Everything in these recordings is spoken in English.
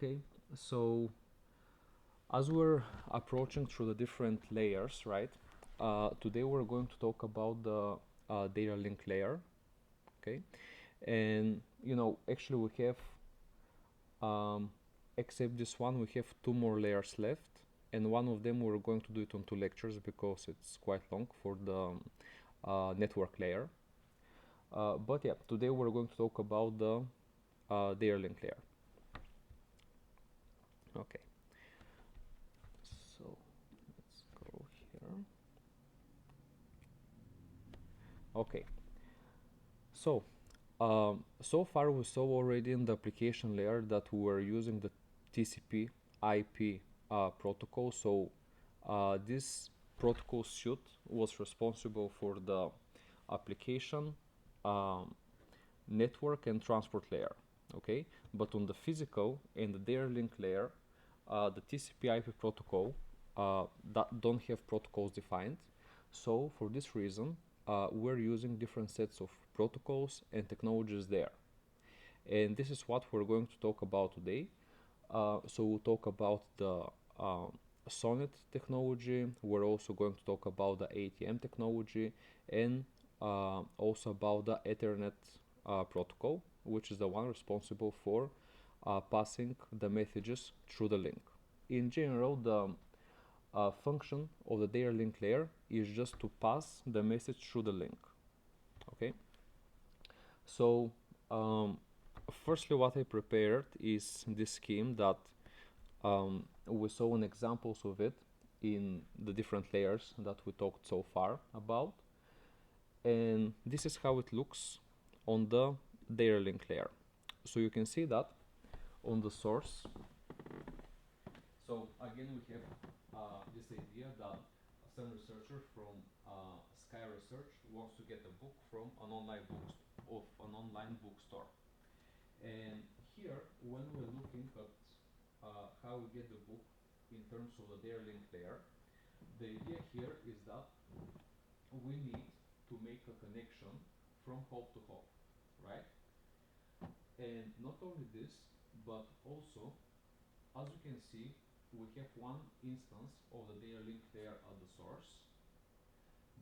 Okay, so as we're approaching through the different layers, right? Today we're going to talk about the data link layer, okay? And actually we have, um, except this one, we have two more layers left, and one of them we're going to do it on two lectures because it's quite long for the network layer. But yeah, today we're going to talk about the data link layer. Okay, so let's go here. Okay, so so far we saw already in the application layer that we were using the TCP IP protocol. So this protocol suite was responsible for the application, um, network and transport layer. Okay, but on the physical and the data link layer, the TCP IP protocol that don't have protocols defined. So for this reason, we're using different sets of protocols and technologies there. And this is what we're going to talk about today. So we'll talk about the Sonnet technology. We're also going to talk about the ATM technology and also about the Ethernet protocol, which is the one responsible for passing the messages through the link. In general, the function of the data link layer is just to pass the message through the link. Okay. So firstly, what I prepared is this scheme that we saw in examples of it in the different layers that we talked so far about, and this is how it looks on the data link layer. So you can see that on the source. So again, we have this idea that some researcher from Sky Research wants to get a book from an online bookstore. And here, when we're looking at how we get the book in terms of the data link layer, the idea here is that we need to make a connection from hop to hop, right? And not only this, but also, as you can see, we have one instance of the data link layer at the source,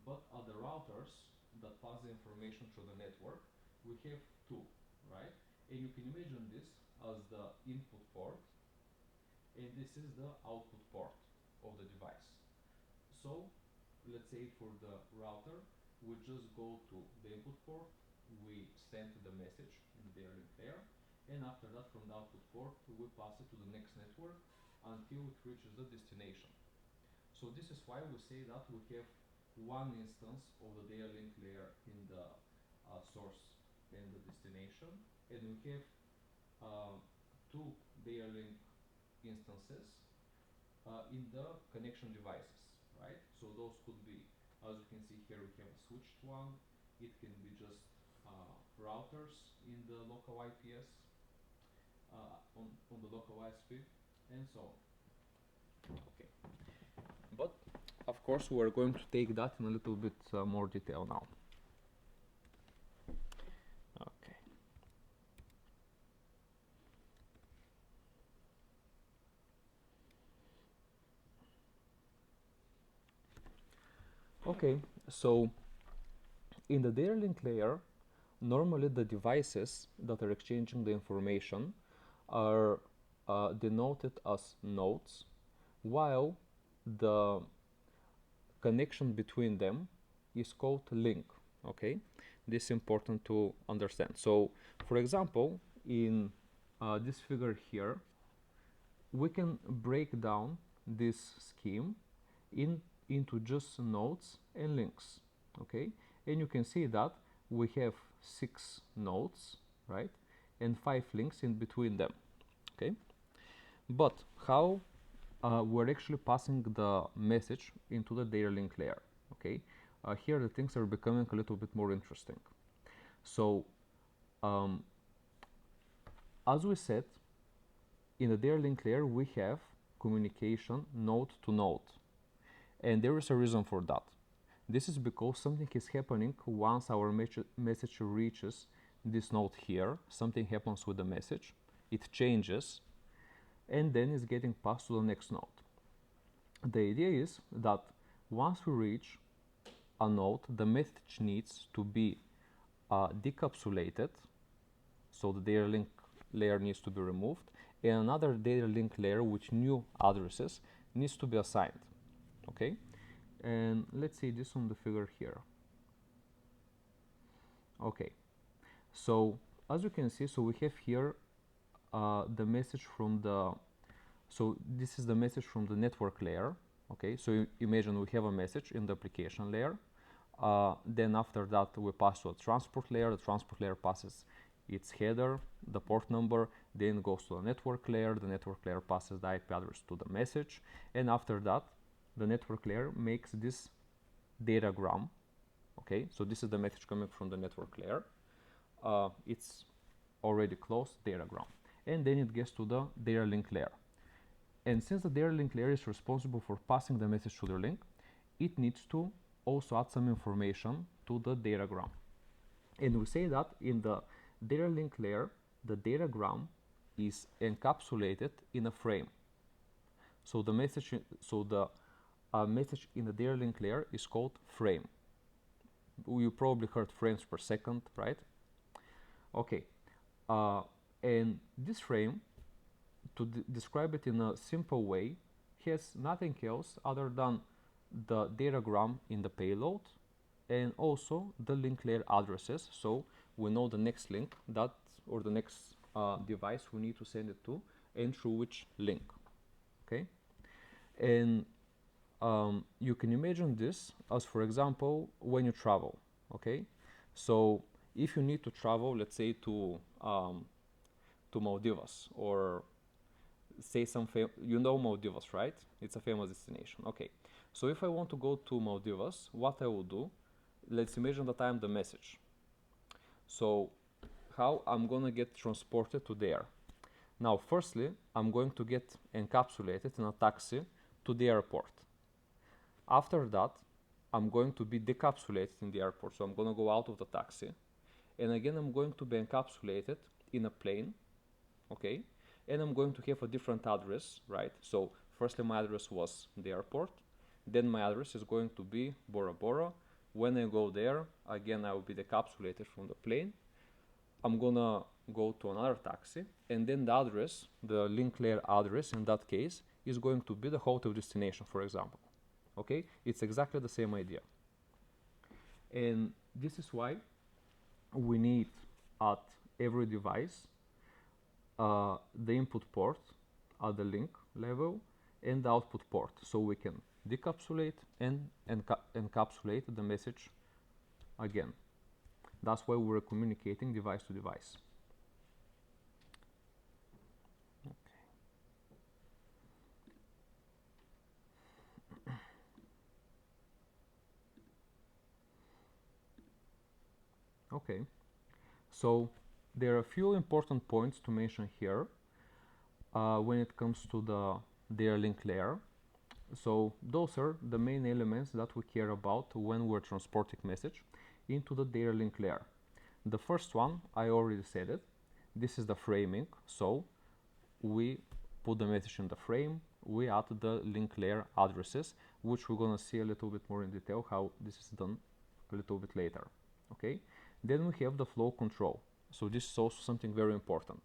but at the routers that pass the information through the network, we have two, right? And you can imagine this as the input port, and this is the output port of the device. So let's say for the router, we just go to the input port, we send the message in the data link layer, and after that from the output port we pass it to the next network until it reaches the destination. So this is why we say that we have one instance of the data link layer in the source and the destination, and we have two data link instances in the connection devices, right? So those could be, as you can see here, we have a switched one. It can be just routers in the local IPS, on the local ISP, and so on. Okay. But of course, we're going to take that in a little bit more detail now. Okay. Okay, so in the data link layer, normally the devices that are exchanging the information are denoted as nodes, while the connection between them is called link. Okay, this is important to understand. So for example, in this figure here, we can break down this scheme into just nodes and links. Okay, and you can see that we have 6 nodes, right, and 5 links in between them. Okay, but how we're actually passing the message into the data link layer. Okay, here the things are becoming a little bit more interesting. So as we said, in the data link layer we have communication node to node, and there is a reason for that. This is because something is happening once our message reaches this node here. Something happens with the message, it changes, and then it's getting passed to the next node. The idea is that once we reach a node, the message needs to be decapsulated, so the data link layer needs to be removed, and another data link layer with new addresses needs to be assigned. Okay, and let's see this on the figure here. Okay, so as you can see, so we have here the message from the, so this is the message from the network layer. Okay, so you imagine we have a message in the application layer. Then after that we pass to a transport layer. The transport layer passes its header, the port number, then goes to the network layer. The network layer passes the IP address to the message, and after that the network layer makes this datagram. Okay, so this is the message coming from the network layer. It's already closed datagram, and then it gets to the data link layer. And since the data link layer is responsible for passing the message to the link, it needs to also add some information to the datagram. And we say that in the data link layer, the datagram is encapsulated in a frame. So the message, message in the data link layer is called frame. You probably heard frames per second, right? Okay, and this frame, to describe it in a simple way, has nothing else other than the datagram in the payload and also the link layer addresses, so we know the next link that, or the next device we need to send it to and through which link. Okay, and you can imagine this as, for example, when you travel. Okay, so if you need to travel, let's say to Maldives, or say some you know Maldives, right? It's a famous destination. Okay, so if I want to go to Maldives, what I will do, let's imagine that I am the message. So how I'm gonna get transported to there? Now, firstly, I'm going to get encapsulated in a taxi to the airport. After that, I'm going to be decapsulated in the airport, so I'm gonna go out of the taxi, and again I'm going to be encapsulated in a plane. Okay, and I'm going to have a different address, right? So firstly my address was the airport, then my address is going to be Bora Bora. When I go there, again I will be decapsulated from the plane. I'm gonna go to another taxi, and then the address, the link layer address in that case, is going to be the hotel destination, for example. Okay, it's exactly the same idea, and this is why we need at every device the input port at the link level and the output port, so we can decapsulate and encapsulate the message again. That's why we're communicating device to device. Okay, so there are a few important points to mention here when it comes to the data link layer. So those are the main elements that we care about when we're transporting message into the data link layer. The first one, I already said it, this is the framing. So we put the message in the frame, we add the link layer addresses, which we're gonna see a little bit more in detail how this is done a little bit later. Okay, then we have the flow control. So this is also something very important.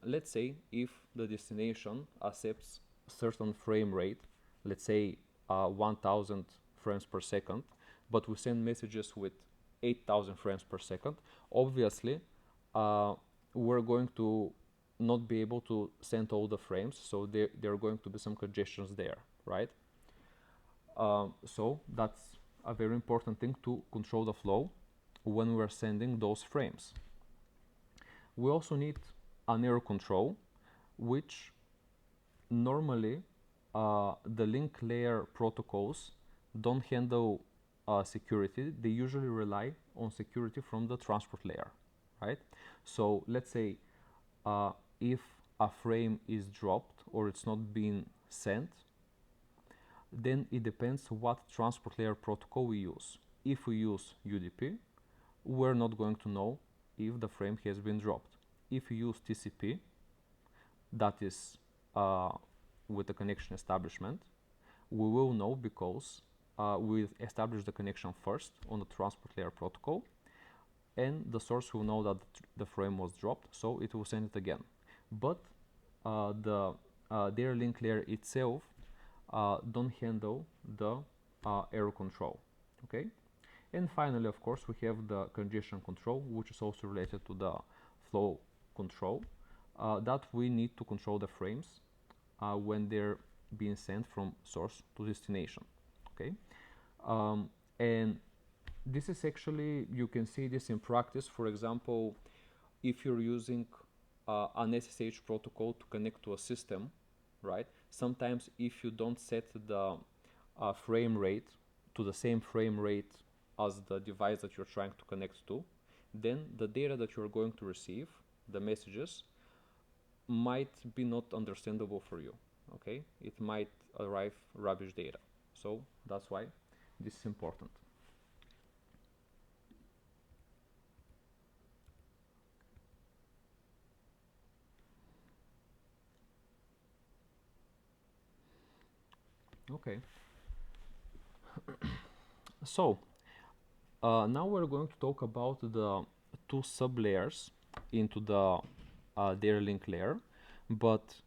Let's say if the destination accepts a certain frame rate, let's say 1000 frames per second, but we send messages with 8000 frames per second, obviously we're going to not be able to send all the frames, so there are going to be some congestions there, right? So that's a very important thing to control the flow when we're sending those frames. We also need an error control, which normally the link layer protocols don't handle security. They usually rely on security from the transport layer, right? So let's say if a frame is dropped or it's not being sent, then it depends what transport layer protocol we use. If we use UDP, we're not going to know if the frame has been dropped. If you use TCP, that is with the connection establishment. We will know because we established the connection first on the transport layer protocol, and the source will know that the frame was dropped, so it will send it again. But the data link layer itself don't handle the error control. Okay, and finally, of course, we have the congestion control, which is also related to the flow control, that we need to control the frames when they're being sent from source to destination. Okay, and this is actually, you can see this in practice. For example, if you're using an SSH protocol to connect to a system, right? Sometimes if you don't set the frame rate to the same frame rate as the device that you're trying to connect to, then the data that you're going to receive, the messages, might be not understandable for you. Okay, it might arrive rubbish data. So that's why this is important. Okay, so now we're going to talk about the two sublayers into the data link layer. But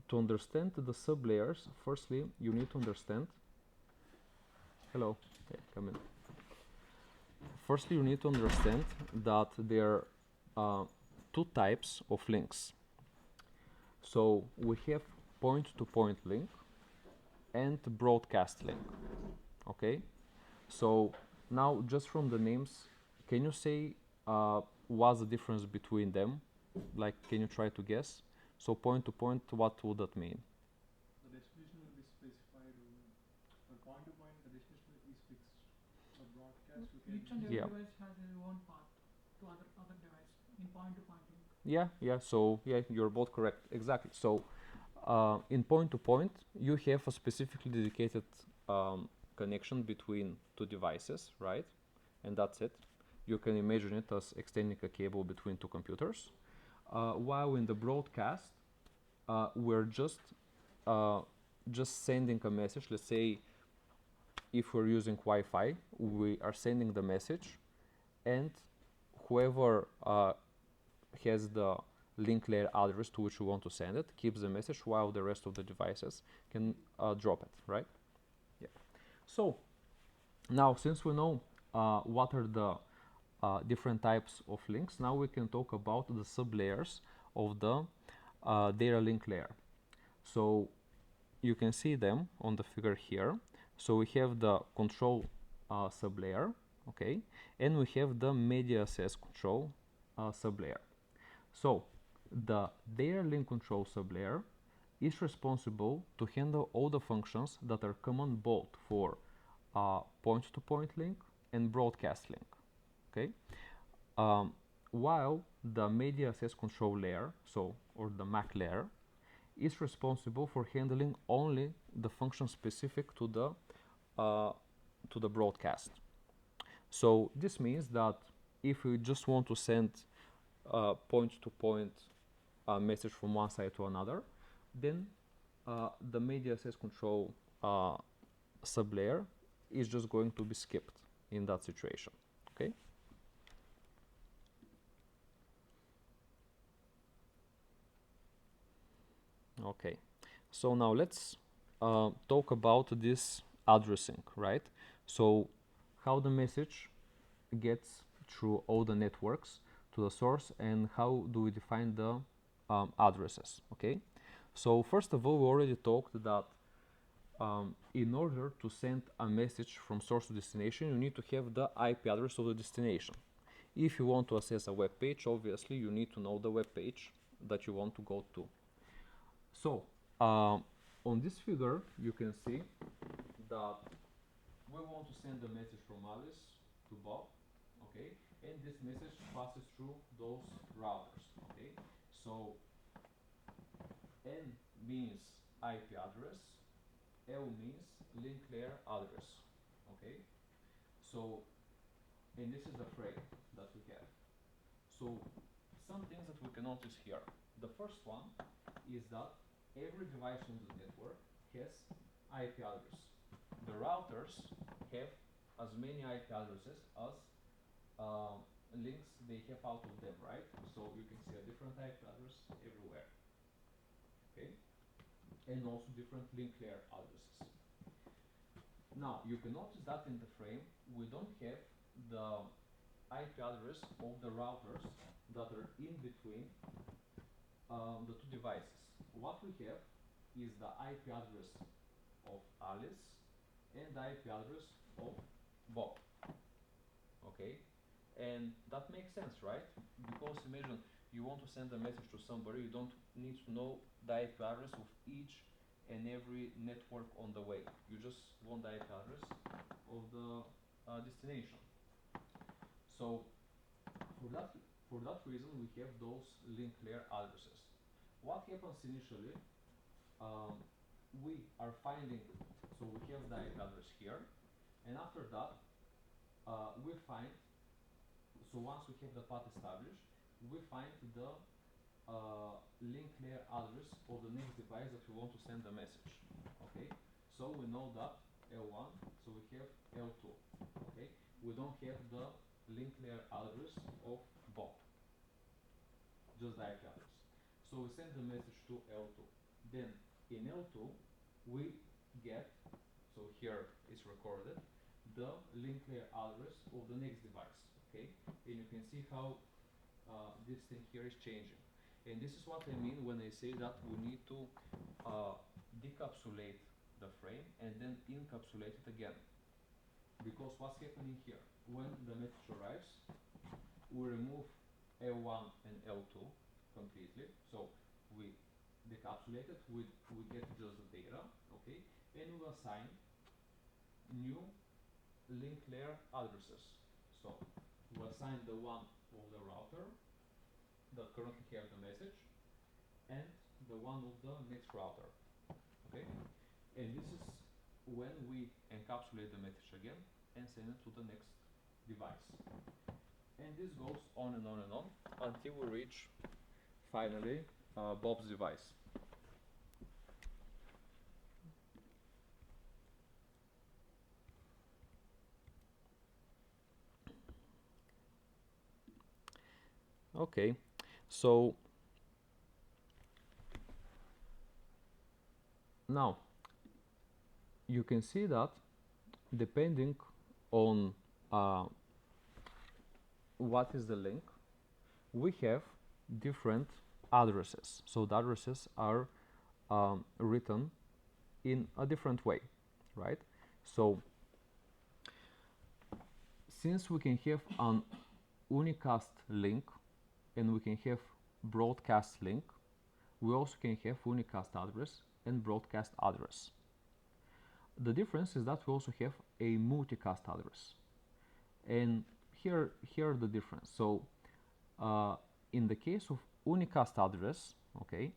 to understand the sublayers, firstly you need to understand. Hello, okay, come in. Firstly, you need to understand that there are two types of links. So we have point-to-point link and broadcast link. Okay, so now just from the names, can you say what's the difference between them? Like, can you try to guess? So point to point, what would that mean? The destination will be specified. For point to point, the destination is fixed. For broadcast, you can. Each and every Yeah. device has their own path to other device in point-to-point link. Yeah. So yeah, you're both correct. Exactly. So in point to point, you have a specifically dedicated connection between two devices, right? And that's it. You can imagine it as extending a cable between two computers. While in the broadcast, we're just sending a message. Let's say if we're using Wi-Fi, we are sending the message, and whoever has the link layer address to which we want to send it keeps the message, while the rest of the devices can drop it, right? Yeah. So now, since we know what are the different types of links, now we can talk about the sublayers of the data link layer. So you can see them on the figure here. So we have the control sublayer, okay, and we have the media access control sublayer. So the data link control sublayer is responsible to handle all the functions that are common both for point-to-point link and broadcast link. Okay, while the media access control layer, or the MAC layer, is responsible for handling only the function specific to the broadcast. So this means that if we just want to send point-to-point message from one side to another, then the media access control sublayer is just going to be skipped in that situation. Okay. Okay. So now let's talk about this addressing, right? So how the message gets through all the networks to the source, and how do we define the addresses? Okay. So first of all, we already talked that in order to send a message from source to destination, you need to have the IP address of the destination. If you want to access a web page, obviously you need to know the web page that you want to go to. So on this figure, you can see that we want to send a message from Alice to Bob, okay, and this message passes through those routers, okay. So N means IP address, L means link layer address, okay. So, and this is the frame that we have. So some things that we can notice here. The first one is that every device on the network has IP address. The routers have as many IP addresses as links they have out of them, right? So you can see a different IP address everywhere, okay? And also different link layer addresses. Now, you can notice that in the frame, we don't have the IP address of the routers that are in between the two devices. What we have is the IP address of Alice and the IP address of Bob. Okay, and that makes sense, right? Because imagine you want to send a message to somebody, you don't need to know the IP address of each and every network on the way. You just want the IP address of the destination. So for that reason, we have those link layer addresses. What happens initially? We are finding, so we have the IP address here, and after that, we find, so once we have the path established, we find the link layer address of the next device that we want to send the message. Okay, so we know that L1, so we have L2. Okay, we don't have the link layer address of Bob, just the IP address. So we send the message to L2. Then in L2, we get, so here is recorded, the link layer address of the next device. Okay, and you can see how this thing here is changing. And this is what I mean when I say that we need to decapsulate the frame and then encapsulate it again. Because what's happening here? When the message arrives, we remove L1 and L2 completely. So we decapsulate it, we get just the data, okay? And we assign new link layer addresses. So we assign the one of the router that currently have the message and the one of the next router, okay? And this is when we encapsulate the message again and send it to the next device. And this goes on and on and on until we reach finally Bob's device. Okay, so now you can see that depending on what is the link, we have different addresses. So the addresses are written in a different way, right? So since we can have an unicast link and we can have broadcast link, we also can have unicast address and broadcast address. The difference is that we also have a multicast address, and here are the difference. So in the case of unicast address, okay,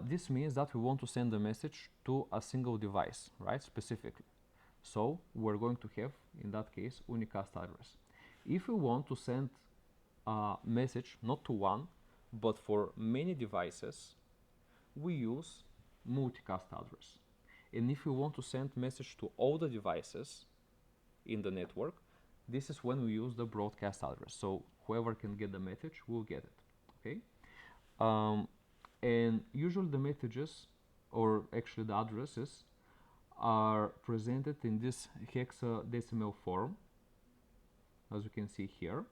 this means that we want to send a message to a single device, right, specifically. So we're going to have, in that case, unicast address. If we want to send a message not to one, but for many devices, we use multicast address. And if we want to send message to all the devices in the network, this is when we use the broadcast address. So whoever can get the message will get it, okay? And usually the messages, or actually the addresses, are presented in this hexadecimal form, as you can see here.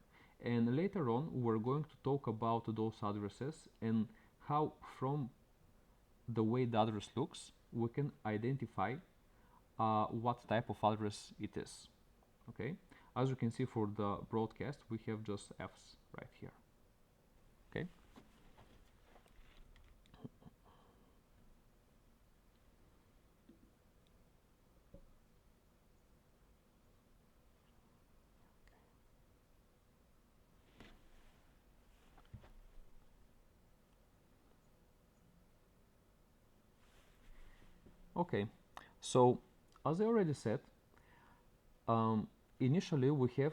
And later on, we're going to talk about those addresses and how, from the way the address looks, we can identify what type of address it is. Okay, as you can see for the broadcast, we have just F's right here. Okay. Okay, so as I already said, initially we have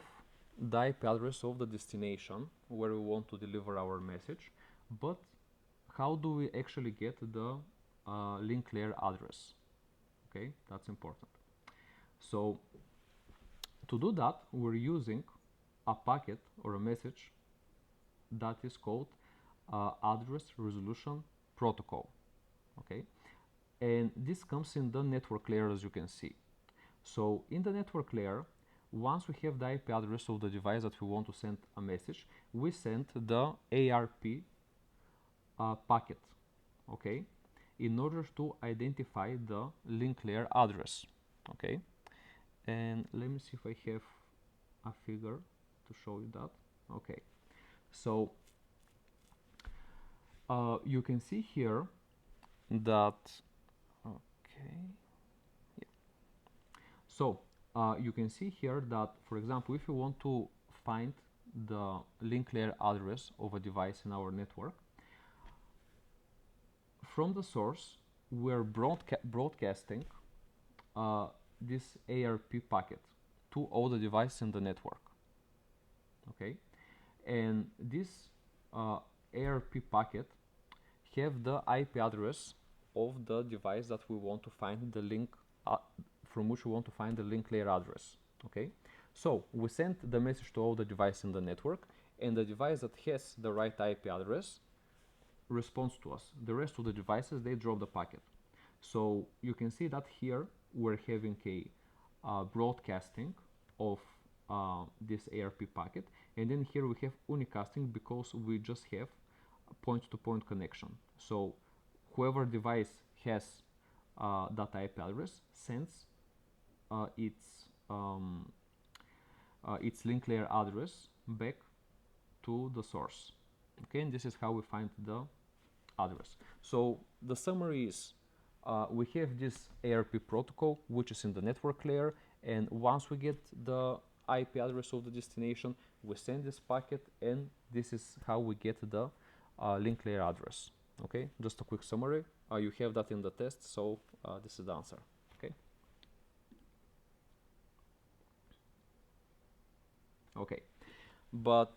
the IP address of the destination where we want to deliver our message, but how do we actually get the link layer address? Okay, that's important. So to do that, we're using a packet or a message that is called address resolution protocol. Okay, and this comes in the network layer, as you can see. So in the network layer, once we have the IP address of the device that we want to send a message, we send the ARP packet, okay, in order to identify the link layer address, okay. And let me see if I have a figure to show you that. Okay, so you can see here that, okay, yeah. So you can see here that, for example, if you want to find the link layer address of a device in our network, from the source we're broadcasting this ARP packet to all the devices in the network, okay. And this ARP packet have the IP address of the device that we want to find the link from which we want to find the link layer address, okay. So we send the message to all the devices in the network, and the device that has the right IP address responds to us. The rest of the devices, they drop the packet. So you can see that here we're having a broadcasting of this ARP packet, and then here we have unicasting because we just have a point-to-point connection. So whoever device has that IP address sends its link layer address back to the source. Okay, and this is how we find the address. So the summary is we have this ARP protocol which is in the network layer, and once we get the IP address of the destination, we send this packet, and this is how we get the link layer address. Okay, just a quick summary. You have that in the test, so this is the answer. Okay. Okay, but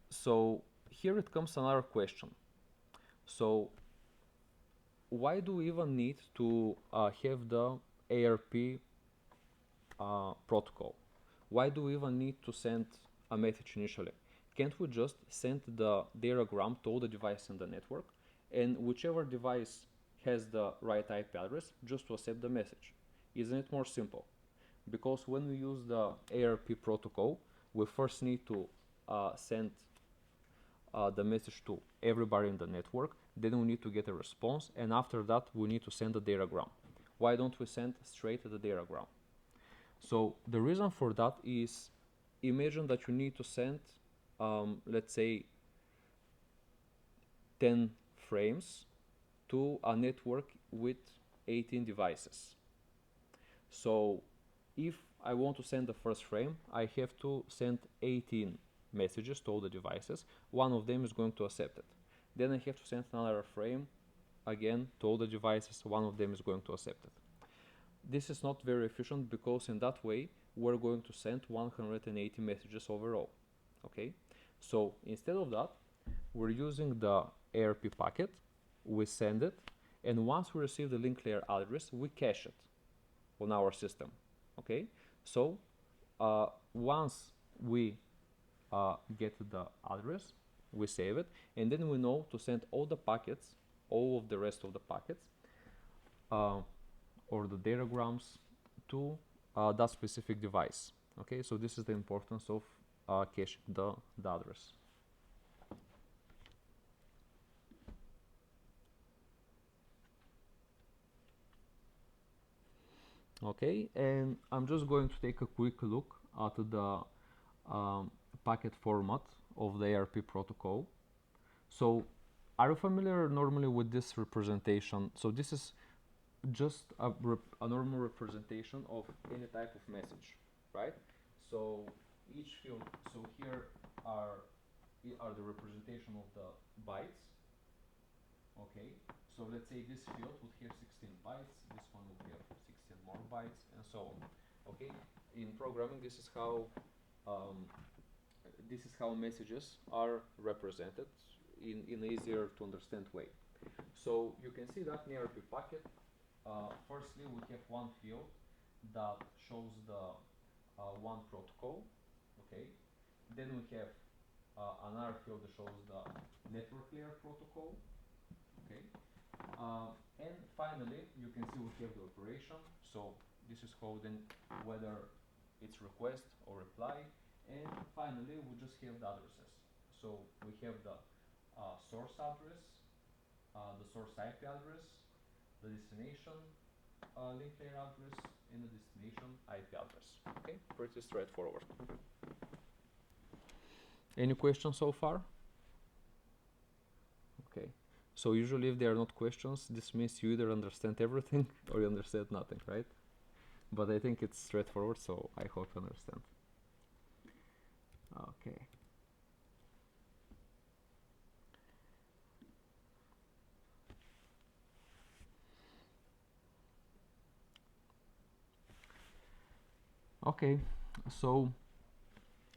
so here it comes another question. So why do we even need to have the ARP protocol? Why do we even need to send a message initially? Can't we just send the diagram to all the devices in the network, and whichever device has the right IP address, just to accept the message? Isn't it more simple? Because when we use the ARP protocol, we first need to send the message to everybody in the network, then we need to get a response, and after that we need to send the diagram. Why don't we send straight the diagram? So the reason for that is, imagine that you need to send let's say 10 frames to a network with 18 devices. So if I want to send the first frame, I have to send 18 messages to all the devices. One of them is going to accept it. Then I have to send another frame again to all the devices. One of them is going to accept it. This is not very efficient because in that way we're going to send 180 messages overall. Okay, so instead of that, we're using the ARP packet, we send it, and once we receive the link layer address, we cache it on our system. Okay, so once we get the address, we save it, and then we know to send all the packets, all of the rest of the packets, or the diagrams to that specific device. Okay, so this is the importance of caching the address. Okay, and I'm just going to take a quick look at the packet format of the ARP protocol. So are you familiar normally with this representation? So this is just a normal representation of any type of message, right? So each field, so here are the representation of the bytes. Okay, so let's say this field would have 16 bytes, this one would have 16 more bytes, and so on. Okay, in programming, this is how messages are represented in an easier to understand way. So you can see that near the packet, firstly we have one field that shows the one protocol, okay. Then we have another field that shows the network layer protocol, okay. And finally, you can see we have the operation. So this is holding whether it's request or reply. And finally, we just have the addresses. So we have the source address, the source IP address, the destination link layer address, and the destination IP address. Okay, pretty straightforward. Any questions so far? Okay. So usually if there are not questions, this means you either understand everything or you understand nothing, right? But I think it's straightforward, so I hope you understand. Okay. Okay, so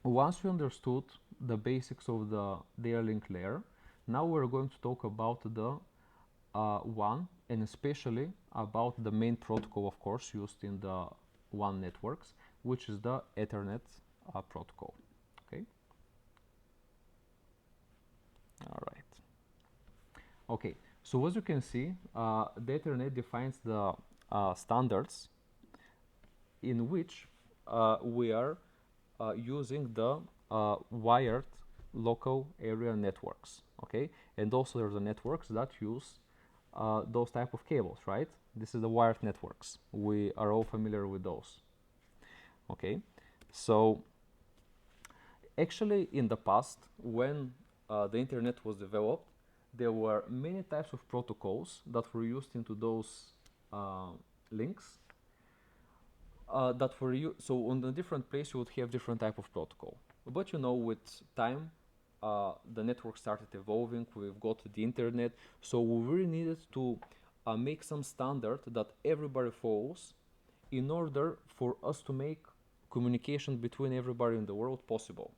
once we understood the basics of the data link layer, now we're going to talk about the WAN, and especially about the main protocol, of course, used in the WAN networks, which is the Ethernet protocol. Okay. All right. Okay. So as you can see, the Ethernet defines the standards in which we are using the wired local area networks. Okay, and also there's the networks that use those type of cables, right? This is the wired networks. We are all familiar with those. Okay, so actually in the past, when the internet was developed, there were many types of protocols that were used into those links that were so on a different place you would have different type of protocol. But you know, with time, the network started evolving. We've got the internet, so we really needed to make some standard that everybody follows in order for us to make communication between everybody in the world possible.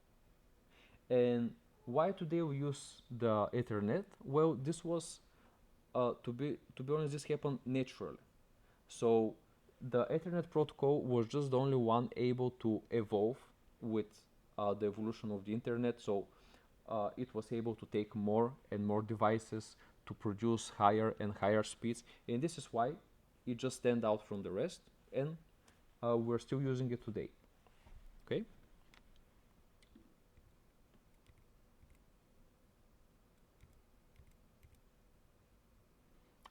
And why today we use the Ethernet? Well, this was to be honest, this happened naturally. So the Ethernet protocol was just the only one able to evolve with the evolution of the internet. So it was able to take more and more devices to produce higher and higher speeds, and this is why it just stand out from the rest, and we're still using it today. Okay.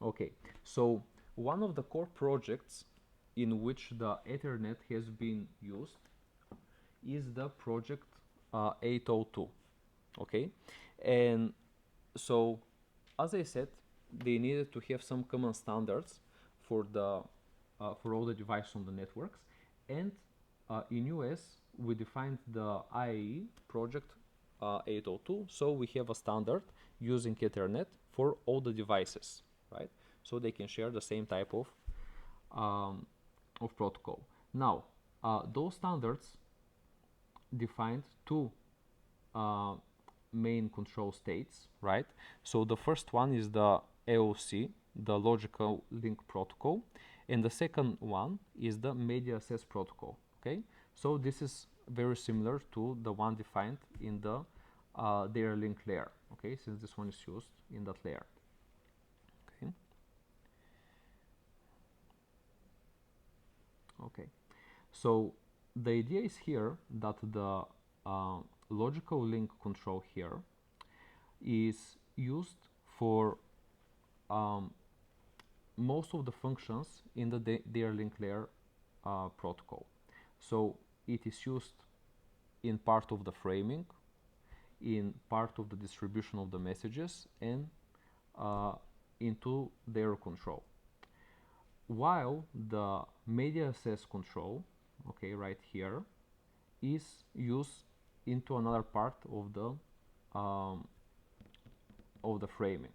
Okay, so one of the core projects in which the Ethernet has been used is the project 802. Okay, and so as I said, they needed to have some common standards for the for all the devices on the networks, and in US we defined the IAE project 802, so we have a standard using Ethernet for all the devices, right? So they can share the same type of protocol. Now, those standards defined two uh, main control states, right? So the first one is the LOC, the logical link protocol, and the second one is the media access protocol. Okay, so this is very similar to the one defined in the data link layer. Okay, since this one is used in that layer. Okay. Okay. So the idea is here that the logical link control here is used for most of the functions in the data link layer protocol. So it is used in part of the framing, in part of the distribution of the messages, and into their control. While the media access control, okay, right here, is used into another part um, of the framing.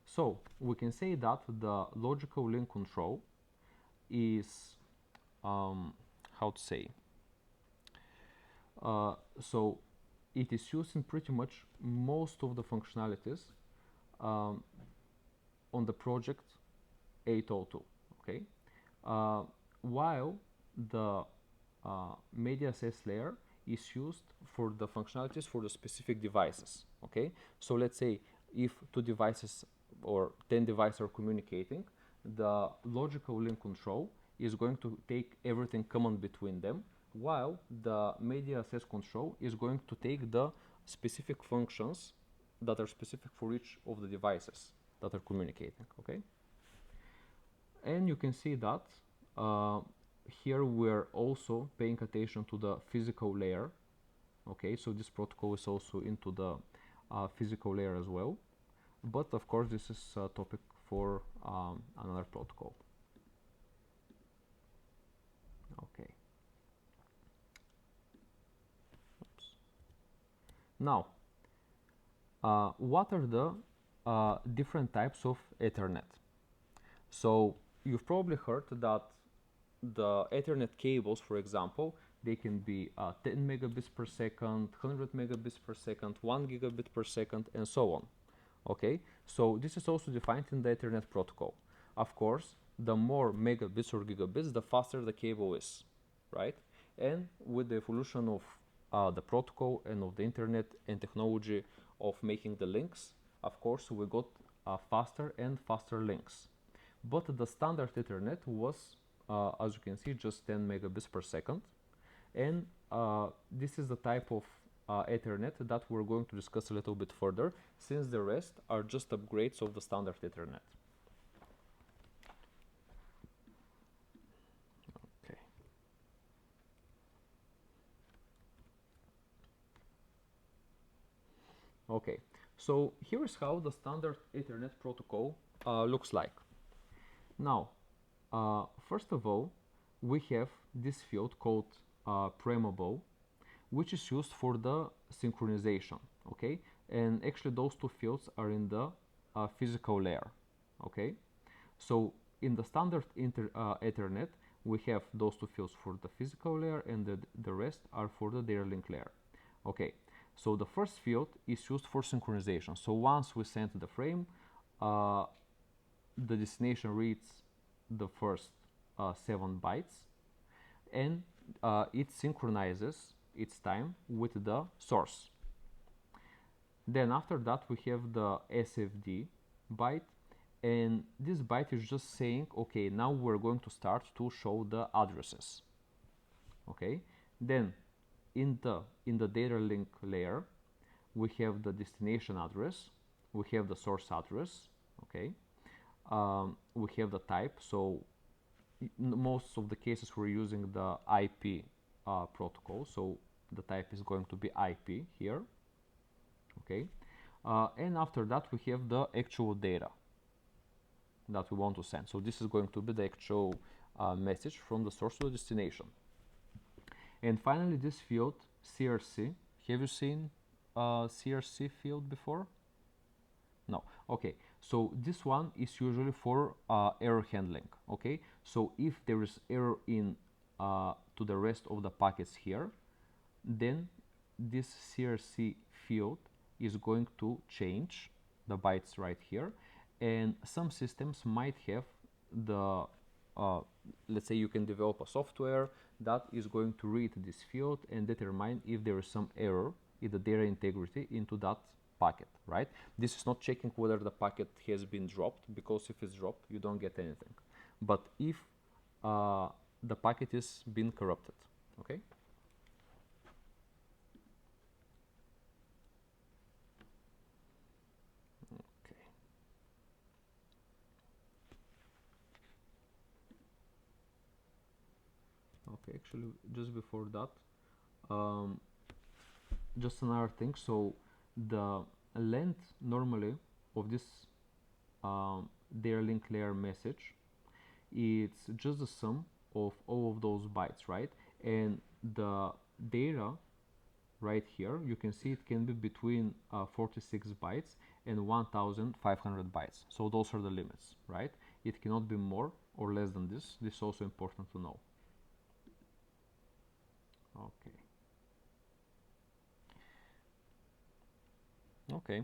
So we can say that the logical link control is how to say so it is used in pretty much most of the functionalities um, on the project 802. Okay, while the media access layer is used for the functionalities for the specific devices. Okay, so let's say if two devices or 10 devices are communicating, the logical link control is going to take everything common between them, while the media access control is going to take the specific functions that are specific for each of the devices that are communicating. Okay, and you can see that uh, here we're also paying attention to the physical layer. Okay, so this protocol is also into the physical layer as well, but of course this is a topic for another protocol. Okay. Oops. Now, what are the different types of Ethernet? So you've probably heard that the Ethernet cables, for example, they can be 10 megabits per second, 100 megabits per second, 1 gigabit per second, and so on. Okay, so this is also defined in the Ethernet protocol. Of course, the more megabits or gigabits, the faster the cable is, right? And with the evolution of the protocol and of the internet and technology of making the links, of course, we got faster and faster links. But the standard Ethernet was, as you can see, just 10 megabits per second. And this is the type of Ethernet that we're going to discuss a little bit further, since the rest are just upgrades of the standard Ethernet. Okay. Okay, so here is how the standard Ethernet protocol looks like. Now, first of all, we have this field called programmable, which is used for the synchronization. Okay, and actually those two fields are in the physical layer. Okay, so in the standard Ethernet, we have those two fields for the physical layer, and the rest are for the data link layer. Okay, so the first field is used for synchronization. So once we send the frame, the destination reads the first 7 bytes, and it synchronizes its time with the source. Then after that we have the SFD byte, and this byte is just saying, okay, now we're going to start to show the addresses. Okay, then in the data link layer, we have the destination address, we have the source address. Okay, we have the type. So in most of the cases we're using the IP protocol, so the type is going to be IP here. Okay, and after that we have the actual data that we want to send. So this is going to be the actual message from the source to the destination. And finally, this field CRC. Have you seen CRC field before? No. Okay, so this one is usually for error handling. Okay, so if there is error in to the rest of the packets here, then this CRC field is going to change the bytes right here, and some systems might have the let's say you can develop a software that is going to read this field and determine if there is some error in the data integrity into that packet, right? This is not checking whether the packet has been dropped, because if it's dropped you don't get anything, but if the packet is being corrupted. Okay, okay. Okay, actually, just before that, um, just another thing. So the length normally of this data link layer message, it's just the sum of all of those bytes, right? And the data right here, you can see it can be between 46 bytes and 1500 bytes. So those are the limits, right? It cannot be more or less than this. This is also important to know. Okay. Okay.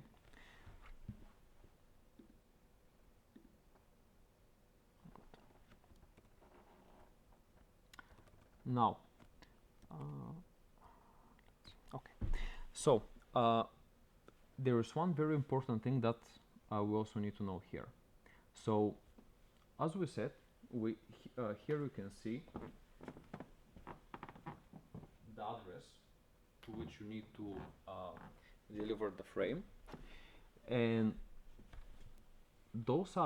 now, uh, okay. So there is one very important thing that we also need to know here. So as we said, we here you can see the address to which you need to deliver the frame, and this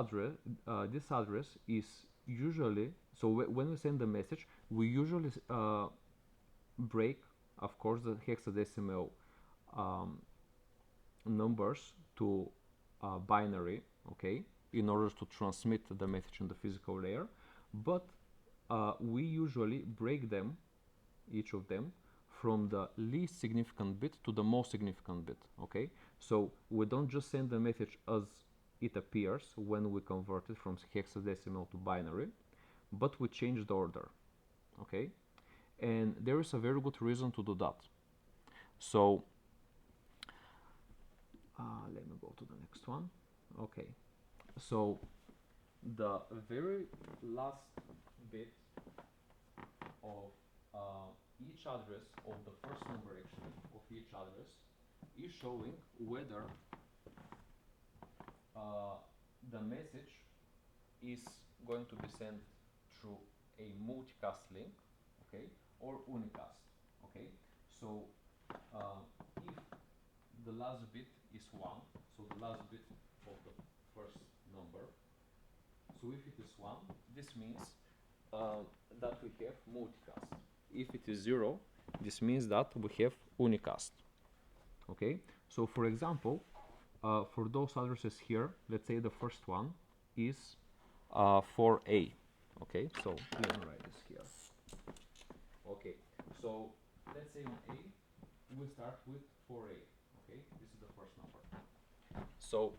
address is usually, so when we send the message, we usually break, of course, the hexadecimal um, numbers to binary, okay, in order to transmit the message in the physical layer. But we usually break them, each of them, from the least significant bit to the most significant bit, okay? So we don't just send the message as it appears when we convert it from hexadecimal to binary, but we change the order, okay? And there is a very good reason to do that. So let me go to the next one. Okay, so the very last bit of each address, of the first number actually of each address, is showing whether the message is going to be sent through a multicast link, okay, or unicast, okay. So if the last bit is 1, so the last bit of the first number, so if it is 1, this means that we have multicast. If it is 0, this means that we have unicast, okay. So for example, for those addresses here, let's say the first one is 4A, okay. So let me write this here. Okay, so let's say on A we start with 4A, okay. This is the first number. So